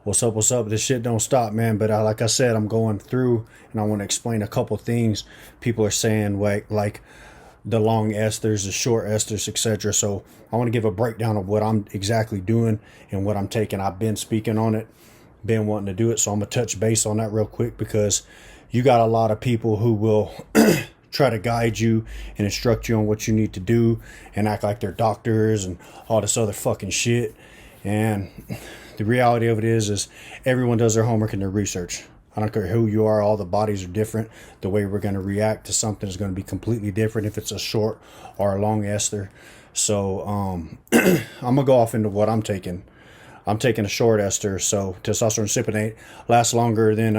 What's up? What's up? This shit don't stop, man. But like I said, I'm going through and I want to explain a couple things people are saying, like the long esters, the short esters, etc. So I want to give a breakdown of what I'm exactly doing and what I'm taking. I've been speaking on it, been wanting to do it. So I'm going to touch base on that real quick because you got a lot of people who will try to guide you and instruct you on what you need to do and act like they're doctors and all this other fucking shit. And the reality of it is everyone does their homework and their research. I don't care who you are, all the bodies are different. The way we're going to react to something is going to be completely different if it's a short or a long ester. So I'm going to go off into what I'm taking. I'm taking a short ester, so testosterone cypionate lasts longer than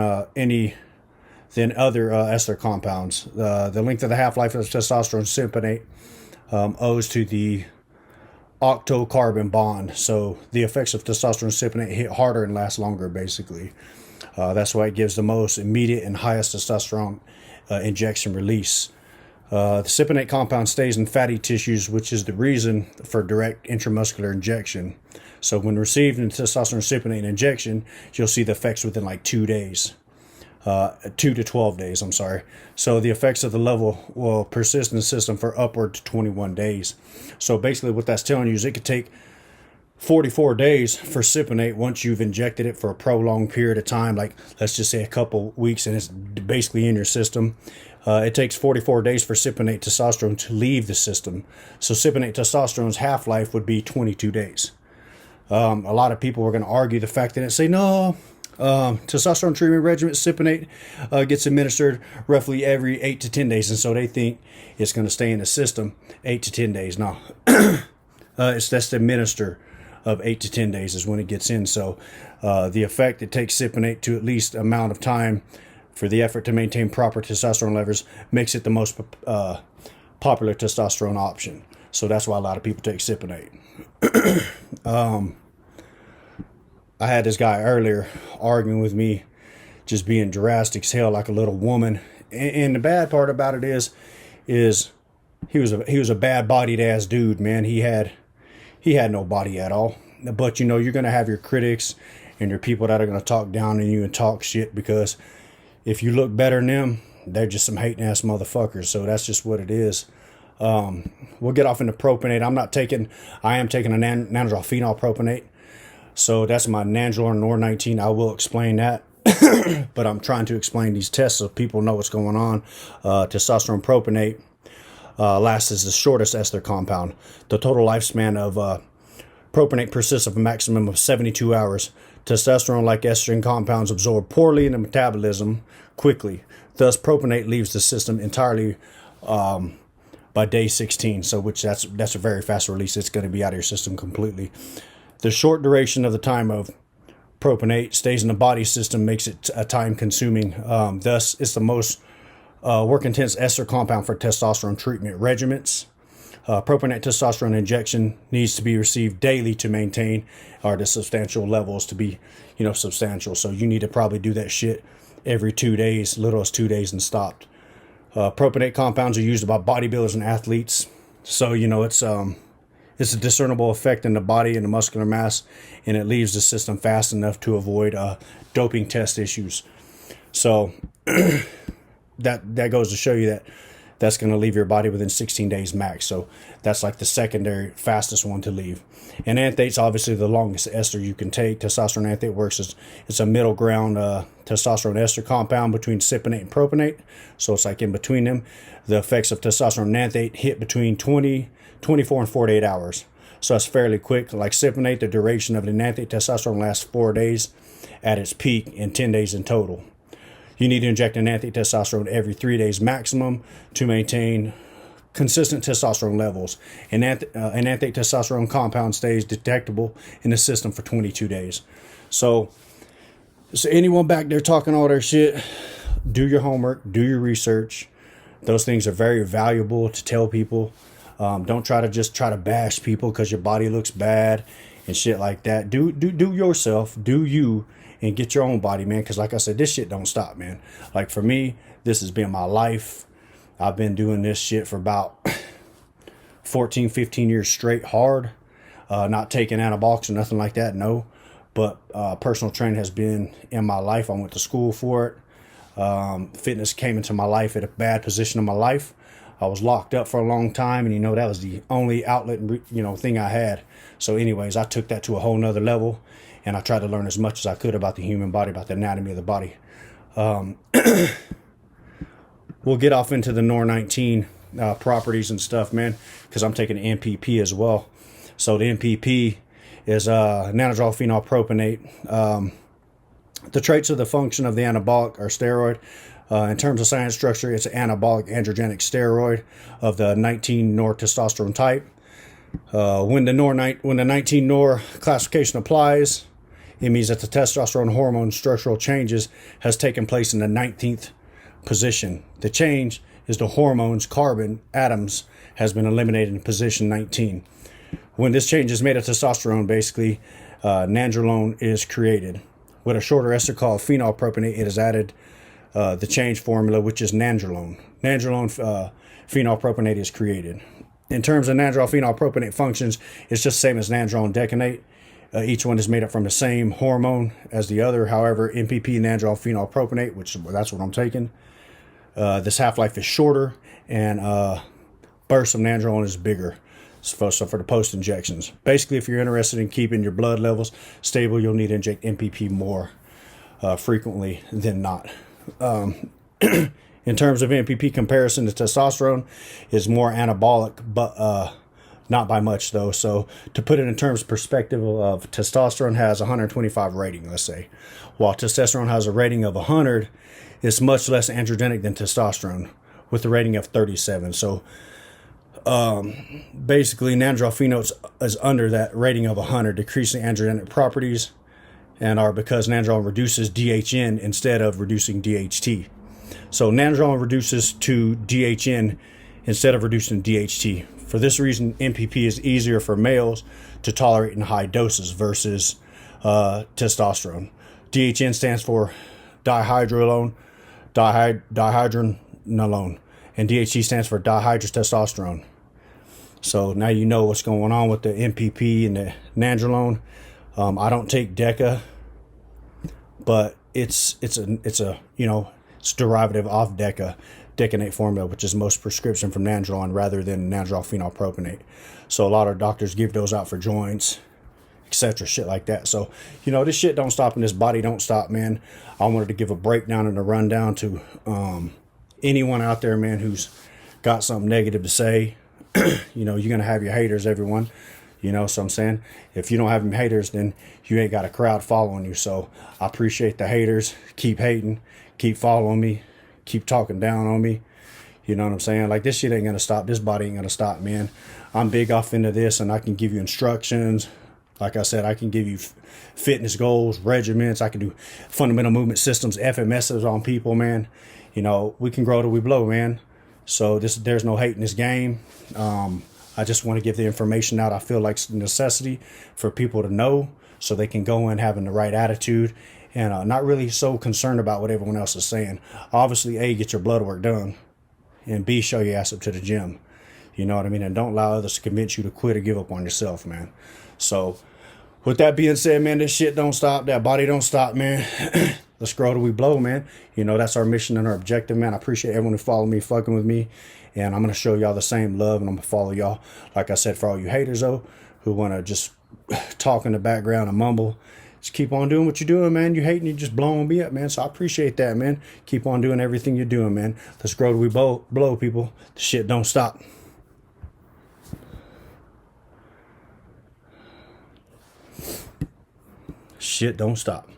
other ester compounds. The length of the half-life of testosterone cypionate owes to the octocarbon bond. So the effects of testosterone cypionate hit harder and last longer, basically. That's why it gives the most immediate and highest testosterone injection release. The cypionate compound stays in fatty tissues, which is the reason for direct intramuscular injection. So when received in testosterone cypionate injection, you'll see the effects within like 2 days. 2 to 12 days, I'm sorry. So the effects of the level will persist in the system for upward to 21 days. So basically what that's telling you is it could take 44 days for cypionate once you've injected it for a prolonged period of time, like let's just say a couple weeks, and it's basically in your system. It takes 44 days for cypionate testosterone to leave the system. So cypionate testosterone's half-life would be 22 days. A lot of people are going to argue the fact that it say, no, testosterone treatment regimen cypionate gets administered roughly every 8 to 10 days, and so they think it's going to stay in the system 8 to 10 days. No, that's the administer of 8 to 10 days is when it gets in. So the effect, it takes cypionate to at least amount of time for the effort to maintain proper testosterone levels, makes it the most popular testosterone option. So that's why a lot of people take cypionate. I had this guy earlier arguing with me, just being drastic as hell, like a little woman. And the bad part about it is he was a bad bodied ass dude, man. He had no body at all. But you know, you're gonna have your critics and your people that are gonna talk down on you and talk shit, because if you look better than them, they're just some hating ass motherfuckers. So that's just what it is. We'll get off into propionate. I am taking a nanodrol phenol propionate. So that's my Nandrolone NOR19. I will explain that. But I'm trying to explain these tests so people know what's going on. Testosterone propionate lasts as the shortest ester compound. The total lifespan of propionate persists of a maximum of 72 hours. Testosterone, like estrogen compounds, absorb poorly into metabolism quickly. Thus, propionate leaves the system entirely by day 16. So, that's a very fast release. It's going to be out of your system completely. The short duration of the time of propionate stays in the body system makes it time consuming. Thus, it's the most work intense ester compound for testosterone treatment regimens. Propionate testosterone injection needs to be received daily to maintain the substantial levels to be, substantial. So you need to probably do that shit every 2 days, little as 2 days, and stopped. Propionate compounds are used by bodybuilders and athletes. So, it's a discernible effect in the body and the muscular mass, and it leaves the system fast enough to avoid doping test issues. So that goes to show you that's going to leave your body within 16 days max. So that's like the secondary fastest one to leave. And anthate's obviously the longest ester you can take. Testosterone anthate works as it's a middle ground testosterone ester compound between cypionate and propionate. So it's like in between them. The effects of testosterone anthate hit between 24 and 48 hours. So that's fairly quick. Like cypionate, the duration of the enanthate testosterone lasts 4 days at its peak and 10 days in total. You need to inject enanthate testosterone every 3 days maximum to maintain consistent testosterone levels. Enanthate testosterone compound stays detectable in the system for 22 days. So anyone back there talking all their shit, do your homework, do your research. Those things are very valuable to tell people. Don't try to bash people because your body looks bad and shit like that. Do yourself, do you, and get your own body, man. Because like I said, this shit don't stop, man. Like for me, this has been my life. I've been doing this shit for about 14, 15 years straight hard. Not taking anabolics or nothing like that, no. but personal training has been in my life. I went to school for it. Fitness came into my life at a bad position in my life. I was locked up for a long time, and you know, that was the only outlet, you know, thing I had. So anyways, I took that to a whole nother level, and I tried to learn as much as I could about the human body, about the anatomy of the body. We'll get off into the NOR19 properties and stuff, man, because I'm taking the MPP as well. So the MPP is nanodrol phenol propionate. The traits of the function of the anabolic are steroid. In terms of science structure, it's an anabolic androgenic steroid of the 19 nor testosterone type. When the 19 nor classification applies, it means that the testosterone hormone structural changes has taken place in the 19th position. The change is the hormone's carbon atoms has been eliminated in position 19. When this change is made of testosterone, basically, nandrolone is created. With a shorter ester called phenol propionate, it is added the change formula, which is nandrolone. Nandrolone phenol propionate is created. In terms of nandrol phenol propionate functions, it's just the same as nandrolone decanate. Each one is made up from the same hormone as the other. However, MPP nandrol phenol propionate, which that's what I'm taking, this half-life is shorter, and burst of nandrolone is bigger. So for the post injections, basically, if you're interested in keeping your blood levels stable, you'll need to inject MPP more frequently than not. In terms of MPP comparison to testosterone, is more anabolic, but not by much though. So to put it in terms of perspective of testosterone has 125 rating, let's say, while testosterone has a rating of 100, it's much less androgenic than testosterone with a rating of 37. So basically, nandrol phenol is under that rating of 100, decreasing androgenic properties, and are because nandrolone reduces DHN instead of reducing DHT. So nandrolone reduces to DHN instead of reducing DHT. For this reason, MPP is easier for males to tolerate in high doses versus testosterone. DHN stands for dihydronolone, and DHT stands for dihydrotestosterone. So now you know what's going on with the MPP and the nandrolone. I don't take DECA, but it's derivative of DECA, decanate formula, which is most prescription from nandrolone rather than nandrol phenol propionate. So a lot of doctors give those out for joints, etc., shit like that. So, you know, this shit don't stop and this body don't stop, man. I wanted to give a breakdown and a rundown to anyone out there, man, who's got something negative to say. You know, you're going to have your haters, everyone. You know, so I'm saying, if you don't have any haters, then you ain't got a crowd following you. So I appreciate the haters. Keep hating, keep following me, keep talking down on me. You know what I'm saying? Like, this shit ain't going to stop. This body ain't going to stop, man. I'm big off into this, and I can give you instructions. Like I said, I can give you fitness goals, regimens. I can do fundamental movement systems, FMSs on people, man. You know, we can grow till we blow, man. So there's no hate in this game. I just want to give the information out. I feel like it's a necessity for people to know so they can go in having the right attitude and not really so concerned about what everyone else is saying. Obviously, A, get your blood work done, and B, show your ass up to the gym. You know what I mean? And don't allow others to convince you to quit or give up on yourself, man. So with that being said, man, this shit don't stop. That body don't stop, man. Let's grow till we blow, man. You know, that's our mission and our objective, man. I appreciate everyone who follow me, fucking with me. And I'm going to show y'all the same love, and I'm going to follow y'all. Like I said, for all you haters, though, who want to just talk in the background and mumble, just keep on doing what you're doing, man. You hating, you just blowing me up, man. So I appreciate that, man. Keep on doing everything you're doing, man. Let's grow till we blow, people. The shit don't stop. Shit don't stop.